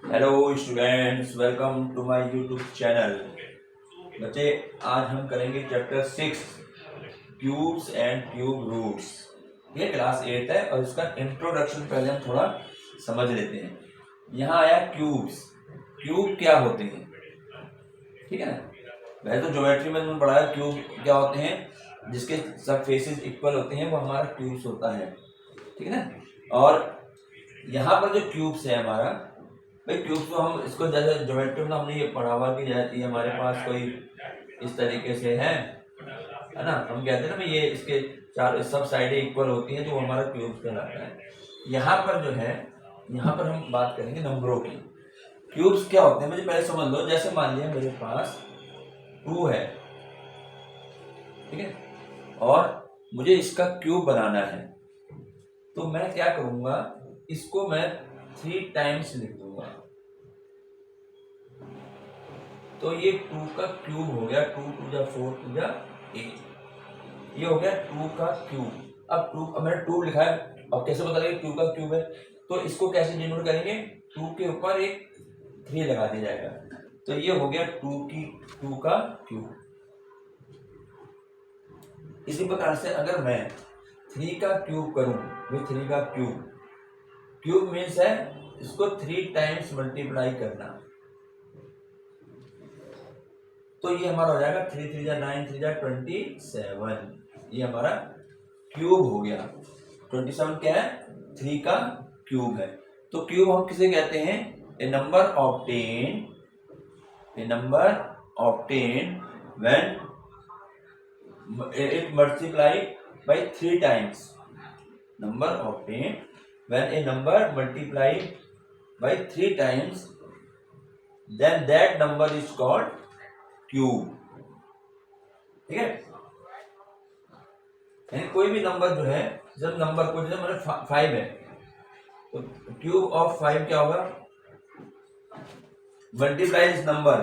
Hello students, welcome to my YouTube channel. बच्चे, आज हम करेंगे chapter 6 cubes and cube roots. ये क्लास 8 है और इसका इंट्रोडक्शन पहले हम थोड़ा समझ लेते हैं। यहाँ आया क्यूब्स। क्यूब क्या होते हैं, ठीक है ना। वैसे तो ज्योमेट्री में तुमने पढ़ा है क्यूब क्या होते हैं, जिसके सब फेसेस इक्वल होते हैं, वो हमारा क्यूब्स होता है, ठीक है ना। और यहाँ पर जो क्यूब्स है हमारा, भाई क्यूब तो हम इसको जैसे ज्योमेट्री में हमने ये पढ़ा हुआ कि ये हमारे पास कोई इस तरीके से है ना। हम कहते हैं ना भाई ये इसके चार सब साइडें इक्वल होती हैं, तो वो हमारा क्यूब कहलाता है। यहाँ पर जो है, यहाँ पर हम बात करेंगे नंबरों की। क्यूब्स क्या होते हैं मुझे पहले समझ लो। जैसे मान लिया मेरे पास 2 है, ठीक है, और मुझे इसका क्यूब बनाना है, तो मैं क्या करूंगा, इसको मैं 3 टाइम्स लिख दूंगा। तो ये 2 का क्यूब हो गया। 2 2 जा 4 2 जा 8, ये हो गया 2 का क्यूब। अब मैंने 2 लिखा है, अब कैसे पता लगे 2 का क्यूब है, तो इसको कैसे डिनोट करेंगे, 2 के ऊपर एक 3 लगा दिया जाएगा, तो ये हो गया 2 का क्यूब। इसी प्रकार से अगर मैं 3 का क्यूब करूं, भाई 3 का क्यूब मीन्स है इसको 3 टाइम्स मल्टीप्लाई करना, तो ये हमारा हो जाएगा 3 3 जा 9 3 जा 27। ये हमारा क्यूब हो गया। 27 क्या है, 3 का क्यूब है। तो क्यूब हम किसे कहते हैं, a number obtain when it multiply by 3 times. Number obtain when a number multiply by 3 times, then that number is called cube, ठीक है। यानी कोई भी नंबर जो है, जब नंबर को जैसे मैंने 5 है, तो क्यूब ऑफ 5 क्या होगा, मल्टीप्लाई दिस नंबर,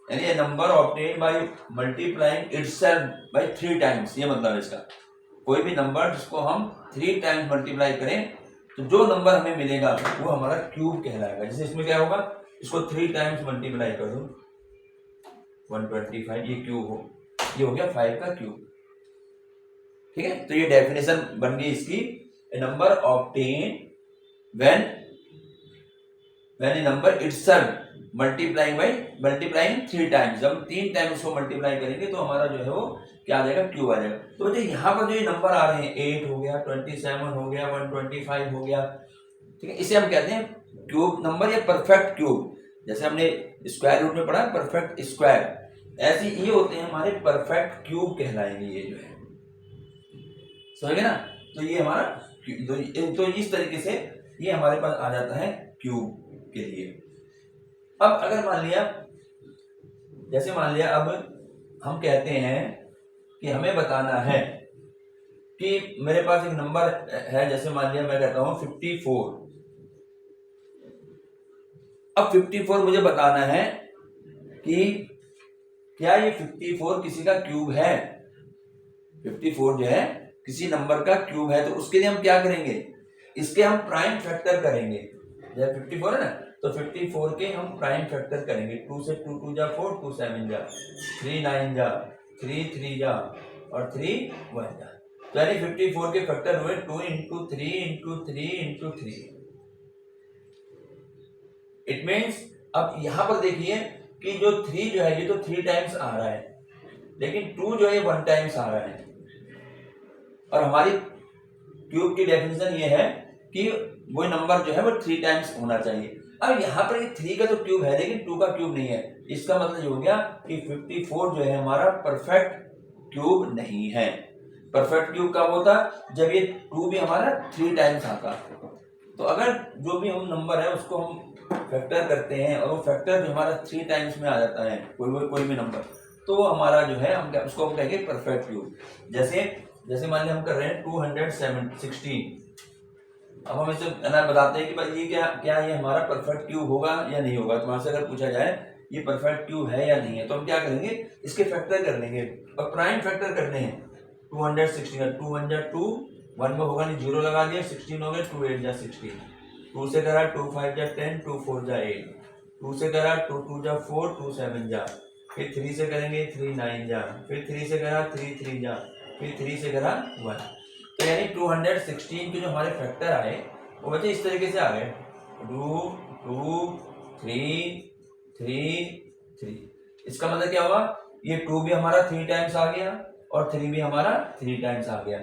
यानी ये number obtain by multiplying itself by 3 times. ये मतलब है इसका, कोई भी नंबर जिसको हम 3 टाइम्स मल्टीप्लाई करें, तो जो नंबर हमें मिलेगा वो हमारा क्यूब कहलाएगा। जैसे इसमें क्या होगा, इसको 3 टाइम्स मल्टीप्लाई कर दो 125, ये क्यूब हो, ये हो गया 5 का क्यूब, ठीक है। तो ये डेफिनेशन बन गई इसकी, a number obtain when a number itself multiplying 3 times. जब 3 टाइम्स उसको मल्टीप्लाई करेंगे तो हमारा जो है वो क्या आ जाएगा, क्यूब आ जाएगा। तो बच्चे यहाँ पर जो ये नंबर आ रहे हैं, 8 हो गया, 27 हो गया, 125 हो गया, ठीक है, इसे हम कहते हैं क्यूब नंबर या परफेक्ट क्यूब। जैसे हमने स्क्वायर रूट में पढ़ा परफेक्ट स्क्वायर, ऐसे ये होते हैं हमारे परफेक्ट क्यूब कहलाएंगे ये जो है, समझ गए ना। तो ये हमारा तो इस तरीके से ये हमारे पास आ जाता है क्यूब के लिए। अब अगर मान लिया, जैसे मान लिया अब हम कहते हैं कि हमें बताना है कि मेरे पास एक नंबर है, जैसे मान लिया मैं कहता हूं 54। अब 54 मुझे बताना है कि क्या ये 54 किसी का क्यूब है। 54 जो है किसी नंबर का क्यूब है, तो उसके लिए हम क्या करेंगे, इसके हम प्राइम फैक्टर करेंगे। जब 54 है ना, तो 54 के हम प्राइम फैक्टर करेंगे। 2 से 2 2 जा 4, 2 7 जा, 3 9 जा, 3 3 जा, और 3 1 जा। तो यानी 54 के फैक्टर हुए 2 into 3 into 3 into 3। It means अब यहां पर देखिए कि जो 3 जो है ये तो 3 टाइम्स आ रहा है, लेकिन 2 जो है 1 टाइम्स आ रहा है। और हमारी क्यूब की डेफिनेशन ये है कि वो नंबर जो है वो 3 टाइम्स होना चाहिए। अब यहाँ पर ये 3 का तो क्यूब है, लेकिन 2 का क्यूब नहीं है। इसका मतलब ये हो गया कि 54 जो है हमारा परफेक्ट क्यूब नहीं है। परफेक्ट क्यूब कब होता, जब ये 2 भी हमारा 3 टाइम्स आता। तो अगर जो भी हम नंबर है उसको हम फैक्टर करते हैं और वो फैक्टर जो हमारा 3 टाइम्स में आ जाता है, कोई भी नंबर, तो हमारा जो है हम उसको हम कहेंगे परफेक्ट क्यूब। जैसे मान लिया हम कर रहे हैं 216। अब हम इसे बताते हैं कि भाई ये क्या ये हमारा परफेक्ट क्यूब होगा या नहीं होगा। तो वहां से अगर पूछा जाए ये परफेक्ट क्यूब है या नहीं है, तो हम क्या करेंगे, इसके फैक्टर कर लेंगे और प्राइम फैक्टर करने हैं। 216 2 1 जा 2, 1 में होगा नहीं, 0 लगा दिया, 16 हो गया, 2 8 जा 16, 2 से करा 2 5 जा 10, 2 4 जा 8, 2 से करा 2 2 जा 4, 2 7 जा, फिर 3 से करेंगे 3 9 जा, फिर 3 से करा 3 3 जा, फिर 3 से करा 1। तो यानी 216 के जो हमारे फैक्टर आए वो बच्चे इस तरीके से आ गए, 2 2 3 3 3। इसका मतलब क्या हुआ, ये 2 भी हमारा 3 टाइम्स आ गया और 3 भी हमारा 3 टाइम्स आ गया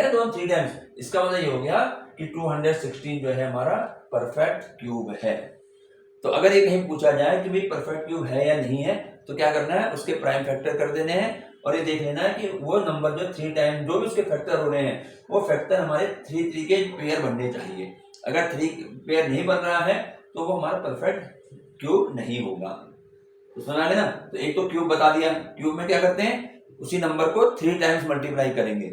दोनों 3 टाइम्स। इसका मतलब ये हो गया कि 216 जो है हमारा परफेक्ट क्यूब है। तो अगर ये कहीं पूछा जाए कि भाई परफेक्ट क्यूब है या नहीं है, तो क्या करना है, उसके प्राइम फैक्टर कर देने हैं और ये देख लेना है कि वो नंबर जो 3 टाइम जो भी उसके फैक्टर हो रहे हैं वो फैक्टर हमारे 3 3 के पेयर बनने चाहिए। अगर 3 पेयर नहीं बन रहा है तो वो हमारा परफेक्ट क्यूब नहीं होगा। तो समझ ना, तो एक तो क्यूब बता दिया, क्यूब में क्या करते हैं, उसी नंबर को 3 टाइम्स मल्टीप्लाई करेंगे,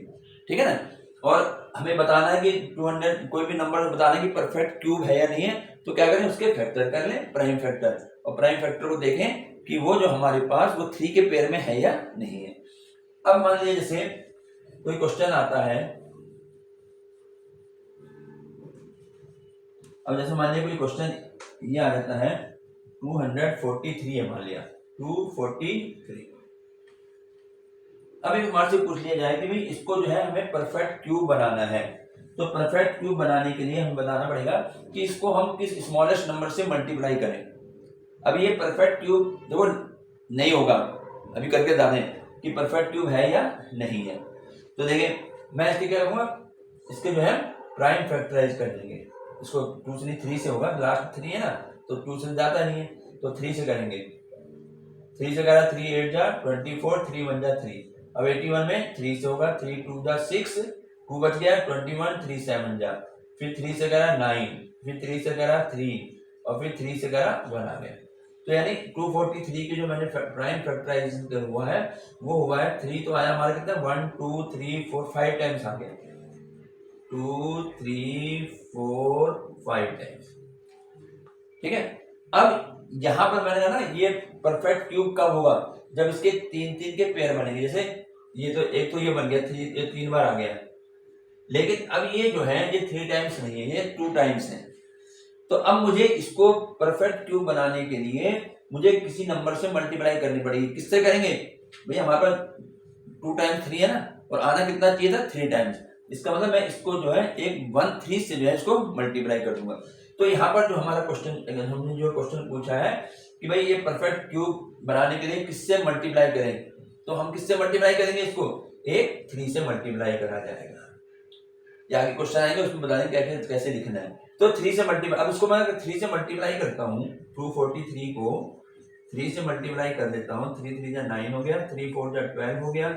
ठीक है ना। और हमें बताना है कि 200 कोई भी नंबर बताना है कि परफेक्ट क्यूब है या नहीं है, तो क्या करें, उसके फैक्टर कर लें, प्राइम फैक्टर, और प्राइम फैक्टर को देखें कि वो जो हमारे पास वो 3 के पेयर में है या नहीं है। अब मान लीजिए जैसे कोई क्वेश्चन आता है, अब जैसे मान लीजिए कोई क्वेश्चन ये आ जाता है 243 है, मान लिया 243। अब एक हमारे से पूछ लिया जाए कि भाई इसको जो है हमें परफेक्ट क्यूब बनाना है, तो परफेक्ट क्यूब बनाने के लिए हमें बताना पड़ेगा कि इसको हम किस स्मॉलेस्ट नंबर से मल्टीप्लाई करें। अब ये परफेक्ट क्यूब देखो नहीं होगा, अभी करके बता दें कि परफेक्ट क्यूब है या नहीं है। तो देखिए मैं इसके क्या करूंगा, इसके जो है प्राइम फैक्टराइज कर देंगे, इसको 2 से 3 से होगा, लास्ट 3 है ना, तो 2 से जाता नहीं है तो 3 से करेंगे, 3 से करा 3 8 जा 24, 3 1 जा 3। अब 81 में 3 से होगा, 3 2 जा 6, 2 बच गया 21, 3 7 जा, फिर 3 से करा 9, फिर 3 से करा 3 और फिर 3 से करा 1 आ गया। तो यानी 243 की जो मैंने प्राइम फैक्टराइज हुआ है वो हुआ है 3, तो आया हमारा कितना 1 2 3 4 5 टाइम्स आ गया, 2 3 4 5 टाइम्स, ठीक है। अब यहां पर मैंने कहा ना ये परफेक्ट क्यूब कब होगा, जब इसके 3 3 के पेयर बनेंगे। जैसे ये तो एक तो ये बन गया 3, ये 3 बार आ गया, लेकिन अब ये जो है ये 3 टाइम्स नहीं है, ये 2 टाइम्स है। तो अब मुझे इसको परफेक्ट क्यूब बनाने के लिए मुझे किसी नंबर से मल्टीप्लाई करनी पड़ेगी। किससे करेंगे भैया, हमारे पास 2 टाइम्स 3 है ना, और आना कितना चाहिए था 3 टाइम्स। इसका मतलब मैं इसको जो है एक 1 3 से जो है इसको मल्टीप्लाई कर दूंगा। तो यहाँ पर जो हमारा क्वेश्चन, हमने जो क्वेश्चन पूछा है कि भाई ये परफेक्ट क्यूब बनाने के लिए किससे मल्टीप्लाई करें, तो हम किससे मल्टीप्लाई करेंगे, इसको एक 3 से मल्टीप्लाई करा जाएगा। या आगे क्वेश्चन आएंगे उसमें बता देंगे कैसे लिखना है। तो 3 से मल्टीप्लाई, अब इसको मैं 3 से मल्टीप्लाई करता हूँ, 243 को 3 से मल्टीप्लाई कर देता हूँ, 3 3 जा 9 हो गया, 3 4 जा 12 हो गया,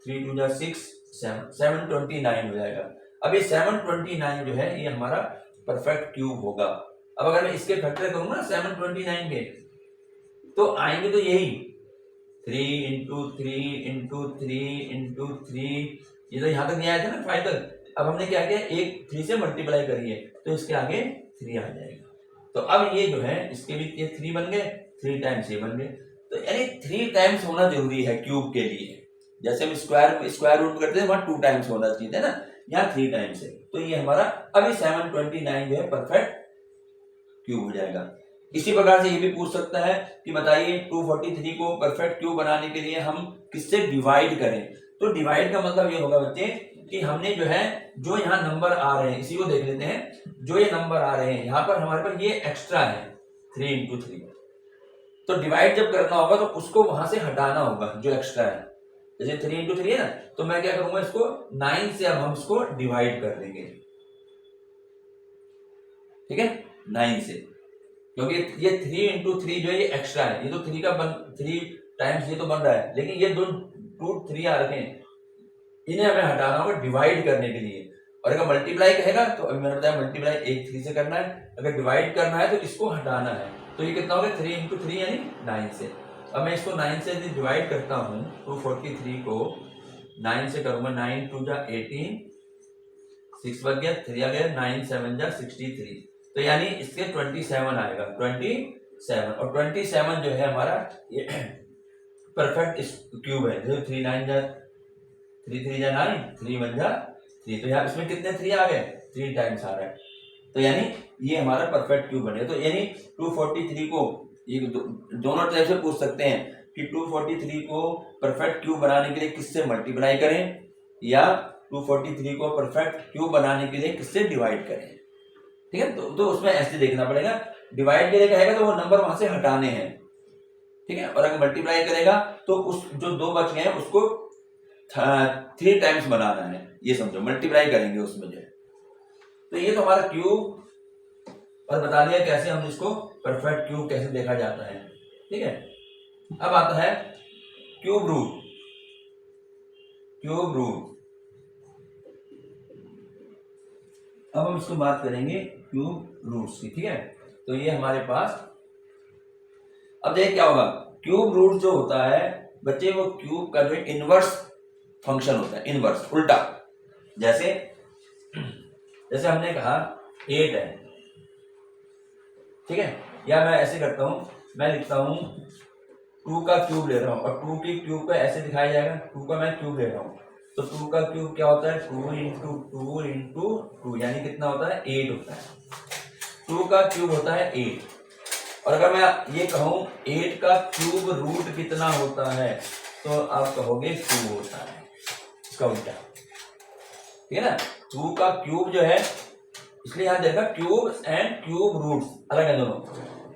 3 2 जा 6 729 हो जाएगा। अब ये 729 जो है ये हमारा परफेक्ट क्यूब होगा। अब अगर मैं इसके फैक्टर करूंगा ना 729 के, तो आएंगे तो यही 3 इंटू 3 इंटू 3 इंटू 3, ये तो यहाँ तक नहीं आया था ना 5 तक। अब हमने क्या किया, एक 3 से मल्टीप्लाई करिए तो इसके आगे 3 आ जाएगा। तो अब ये जो है इसके भी ये 3 बन गए, 3 टाइम्स ये बन गए। तो यानी 3 टाइम्स होना जरूरी है क्यूब के लिए। जैसे हम स्क्वायर रूट करते हैं वहां 2 टाइम्स होना चाहिए ना, यहाँ 3 टाइम्स है। तो ये हमारा अभी 729 जो है परफेक्ट क्यूब हो जाएगा। इसी प्रकार से ये भी पूछ सकता है कि बताइए 243 को परफेक्ट क्यूब बनाने के लिए हम किससे डिवाइड करें। तो डिवाइड का मतलब ये होगा बच्चे कि हमने जो है जो यहाँ नंबर आ रहे हैं इसी को देख लेते हैं, जो ये नंबर आ रहे हैं यहाँ पर हमारे पास ये एक्स्ट्रा है 3 इंटू 3, तो डिवाइड जब करना होगा तो उसको वहां से हटाना होगा जो एक्स्ट्रा है। जैसे 3 इंटू 3 है ना, तो मैं क्या करूंगा इसको 9 से अब हम इसको डिवाइड कर देंगे, ठीक है 9 से, क्योंकि ये 3 इंटू 3 जो है ये एक्स्ट्रा है, ये तो 3 का 3 टाइम्स ये तो बन रहा है, लेकिन ये दो 2 3 आ रखे हैं, इन्हें हमें हटाना होगा डिवाइड करने के लिए। और अगर मल्टीप्लाई कहेगा तो अभी मैंने बताया मल्टीप्लाई 1 3 से करना है, अगर डिवाइड करना है तो इसको हटाना है। तो ये कितना हो गया 3 इंटू 3 यानी 9 से। अब मैं इसको 9 से डिवाइड करता हूँ, 243 को 9 से करूंगा, 9 2 जा 18, 6 बच गया, 3 आ गया, 9 7 जा 63, तो यानी इसके 27 आएगा, 27। और 27 जो है हमारा ये परफेक्ट क्यूब है। जो 3 9 जा 3 3 जा 9, 3 1 जा 3, तो यहाँ इसमें कितने 3 आ गए, 3 टाइम्स आ रहा है। तो यानी ये हमारा परफेक्ट क्यूब बनेगा। तो यानी 243 को ये दोनों तरह से पूछ सकते हैं कि 243 को परफेक्ट क्यूब बनाने के लिए किससे मल्टीप्लाई करें या 243 को परफेक्ट क्यूब बनाने के लिए किससे डिवाइड करें। ठीक है, तो उसमें ऐसे देखना पड़ेगा। डिवाइड के लिए कहेगा तो वो नंबर वहां से हटाने हैं, ठीक है, और अगर मल्टीप्लाई करेगा तो उस जो 2 बच गए हैं उसको 3 टाइम्स बनाना है, ये समझो, मल्टीप्लाई करेंगे उसमें जो। तो ये तो हमारा क्यूब, और बता दिया कैसे हम इसको परफेक्ट क्यूब कैसे देखा जाता है। ठीक है, अब आता है क्यूब रूट। क्यूब रूट, अब हम इसको बात करेंगे क्यूब रूट्स की। ठीक है, तो ये हमारे पास, अब देखिए क्या होगा। क्यूब रूट जो होता है बच्चे, वो क्यूब का जो इनवर्स फंक्शन होता है, इनवर्स, उल्टा। जैसे हमने कहा 8 है, ठीक है, या मैं ऐसे करता हूं, मैं लिखता हूं 2 का क्यूब ले रहा हूं और 2 की क्यूब को ऐसे दिखाया जाएगा, 2 का मैं क्यूब ले रहा हूं, तो 2 का क्यूब क्या होता है, 2 इंटू 2 इंटू 2, यानी कितना होता है, 8 होता है। 2 का क्यूब होता है 8, और अगर मैं ये कहूं 8 का क्यूब रूट कितना होता है, तो आप कहोगे 2 होता है, इसका उल्टा। ठीक है ना, 2 का क्यूब जो है, इसलिए यहां देखा क्यूब एंड क्यूब रूट्स अलग है दोनों।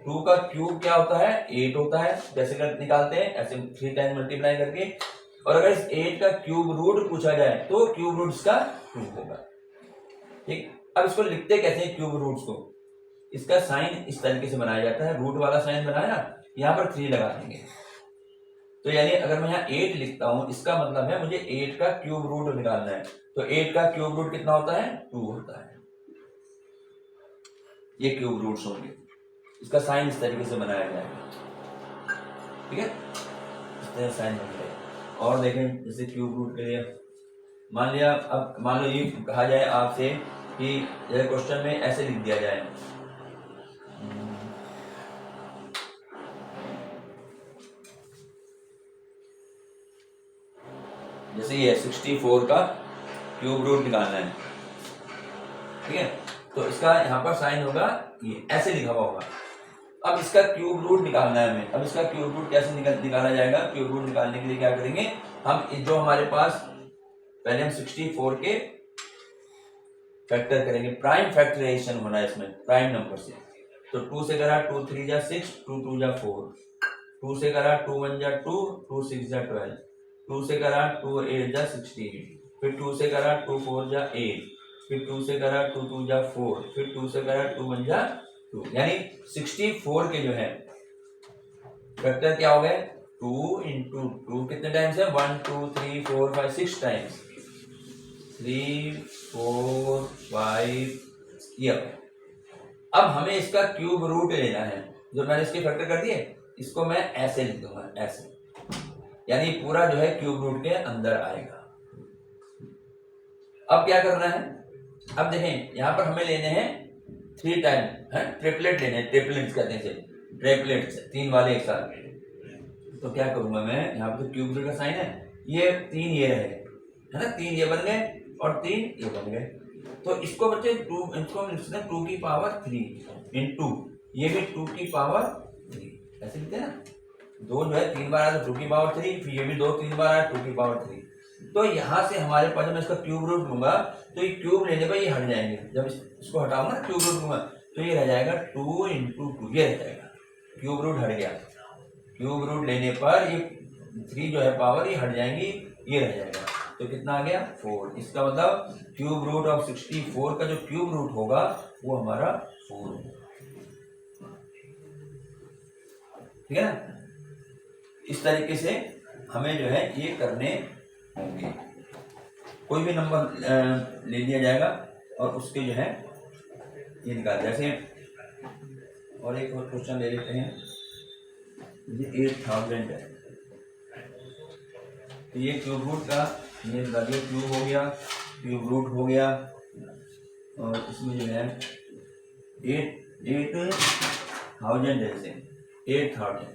2 का क्यूब क्या होता है, 8 होता है, जैसे कर निकालते हैं ऐसे 3 टाइम मल्टीप्लाई करके। और अगर इस 8 का क्यूब रूट पूछा जाए तो क्यूब रूट्स का 2 होगा। ठीक, अब इसको लिखते कैसे हैं क्यूब रूट्स को, इसका साइन इस तरीके से बनाया जाता है, रूट वाला साइन बनाया, यहाँ पर 3 लगा देंगे। तो यानी अगर मैं यहाँ 8 लिखता हूं, इसका मतलब है मुझे 8 का क्यूब रूट निकालना है, तो 8 का क्यूब रूट कितना होता है, 2 होता है। ये क्यूब रूट्स होंगे, इसका साइन इस तरीके से बनाया जाएगा। ठीक है, इस तरह साइन बन जाएगा। और देखें जैसे क्यूब रूट के लिए मान लिया, अब मान लो ये कहा जाए आपसे कि जैसे क्वेश्चन में ऐसे लिख दिया जाए, जैसे ये 64 का क्यूब रूट निकालना है। ठीक है, तो इसका यहाँ पर साइन होगा, ये ऐसे लिखा हुआ होगा। अब इसका क्यूब रूट निकालना है हमें। अब इसका क्यूब रूट कैसे निकाला जाएगा, क्यूब रूट निकालने के लिए क्या करेंगे हम, जो हमारे पास पहले हम 64 के फैक्टर करेंगे, प्राइम फैक्टराइजेशन होना है इसमें, प्राइम नंबर से। तो 2 से करा 2 3 जा 6, 2 2 जा 4, 2 से करा 2 1 जा 2, 2 6 जा 12, 2 से करा 2 8 जा 16, फिर 2 से करा 2 4 जा 8, फिर 2 से करा 2 2 जा 4, फिर 2 से करा 2 1 जा 2, यानी 64 के जो है फैक्टर क्या हो गए, 2 इंटू 2 कितने टाइम्स है, 1 2 3 4 5 6 टाइम्स, 3 4 5 ये। अब हमें इसका क्यूब रूट लेना है, जो मैंने इसके फैक्टर कर दिए, इसको मैं ऐसे लिख दूंगा, ऐसे, यानी पूरा जो है क्यूब रूट के अंदर आएगा। अब क्या करना है, अब देखें यहाँ पर हमें लेने हैं 3 टाइम है, ट्रिपलेट लेने हैं, ट्रिपलेट्स कहते हैं, ट्रिपलेट्स 3 वाले एक साथ। तो क्या करूंगा मैं, यहाँ पर तो क्यूब रूट का साइन है, ये 3 ये रहे, है ना, 3 ये बन गए और 3 ये बन गए। तो इसको बच्चे 2, इसको हम लिख सकते हैं 2 की पावर 3 इंटू, ये भी 2 की पावर 3, ऐसे लिखते हैं ना, 2 जो है 3 बार आया तो 2 की पावर 3, फिर ये भी 2 3 बार आया 2 की पावर 3। तो यहाँ से हमारे पास, जब मैं इसका क्यूब रूट लूंगा तो ये क्यूब लेने पर ये हट जाएंगे, जब इसको हटाऊंगा क्यूब रूट लूंगा तो ये रह जाएगा 2 इंटू 2, ये रह जाएगा, क्यूब रूट हट गया। क्यूब रूट लेने पर ये 3 जो है पावर ये हट जाएंगी, ये रह जाएगा, तो कितना आ गया 4। इसका मतलब क्यूब रूट ऑफ 64 का जो क्यूब रूट होगा वो हमारा 4 होगा। ठीक है ना, इस तरीके से हमें जो है ये करने होंगे। कोई भी नंबर ले लिया जाएगा और उसके जो है ये निकाल, जैसे और एक और क्वेश्चन ले लेते हैं, ये 8000 है, तो ये क्यूब रूट का ये निकालिए, क्यूब हो गया, क्यूब रूट हो गया, और इसमें जो है 8000 जैसे 8000,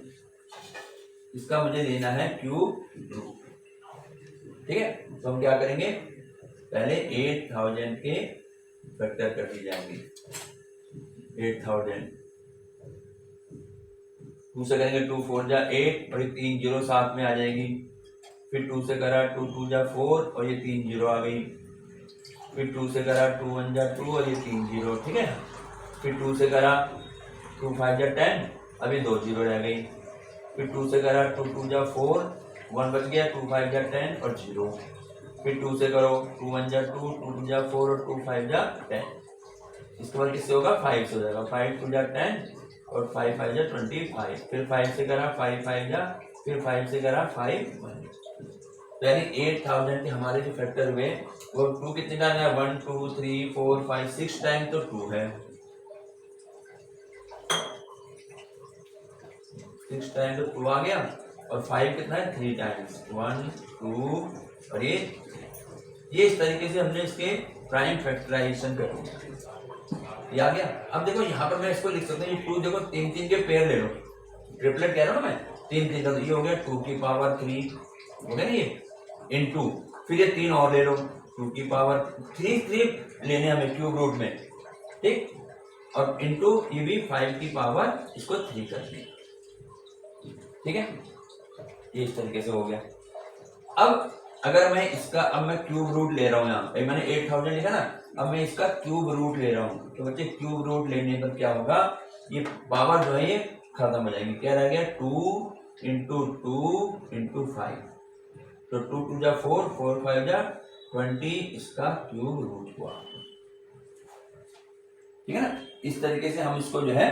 इसका मुझे लेना है क्यूब रूट। ठीक है, तो हम क्या करेंगे, पहले 8000 के फैक्टर कर दी जाएंगी। 8000 2 से करेंगे 2 4 जा 8 और ये 3 जीरो साथ में आ जाएगी। फिर 2 से करा 2 2 जा 4 और ये 3 जीरो आ गई। फिर 2 से करा 2 1 जा 2 और ये 3 जीरो, ठीक है। फिर 2 से करा 2 5 जा 10, अभी 2 जीरो रह गई। फिर 2 से करा 2 2 जा 4, 1 बच गया, 2 5 जा 10 और जीरो। फिर 2 से करो 2 1 जा 2, 2 2 जा 4 और 2 5 जा 10। इसके बाद किससे होगा? 5 से हो जाएगा। 5 2 जा 10 और 5 5 जा 25। फिर 5 से करा 5 5 जा, फिर 5 से करा 5 1। तो यानी 8000 के हमारे जो फैक्टर हुए वो 2 कितने टाइम है? 1 2 3 4 5 6 टाइम तो 2 है। 6 टाइम तो 2 आ गया। और 5 कितना है? 3 टाइम्स 1 2 और ये इस तरीके से हमने इसके प्राइम फैक्टराइजेशन कर दिया। आ गया। अब देखो यहाँ पर मैं इसको लिख सकता हूँ, 2 देखो 3 3 के पेयर ले लो, ट्रिपलेट कह रहा हूँ ना मैं, 3 3 का, तो ये हो गया 2 की पावर 3 हो गया ना ये, इनटू फिर ये 3 और ले लो 2 की पावर 3 लेने हमें क्यूब रूट में, ठीक, और इनटू ये भी 5 की पावर इसको 3 कर दिया, ठीक है। ये इस तरीके से हो गया। अब अगर मैं इसका अब मैं क्यूब रूट ले रहा हूँ, यहाँ पे मैंने 8000 लिखा ना, अब मैं इसका क्यूब रूट ले रहा हूँ, तो बच्चे क्यूब रूट लेने पर क्या होगा? ये पावर जो है ये खत्म हो जाएगी। क्या रह गया? 2 इंटू 2 इंटू 5, तो 2 2 जा 4 4 5 जा 20, इसका क्यूब रूट हुआ, ठीक है ना। इस तरीके से हम इसको जो है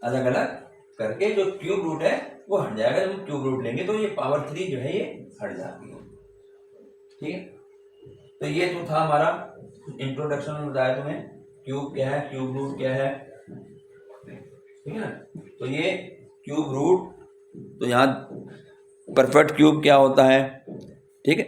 अलग अलग करके जो क्यूब रूट है वो हट जाएगा। जब हम क्यूब रूट लेंगे तो ये पावर 3 जो है ये हट जाती है, ठीक है। तो ये तो था हमारा इंट्रोडक्शन में बताया तुम्हें क्यूब क्या है, क्यूब रूट क्या है, ठीक है ना। तो ये क्यूब रूट, तो यहाँ परफेक्ट क्यूब क्या होता है, ठीक है।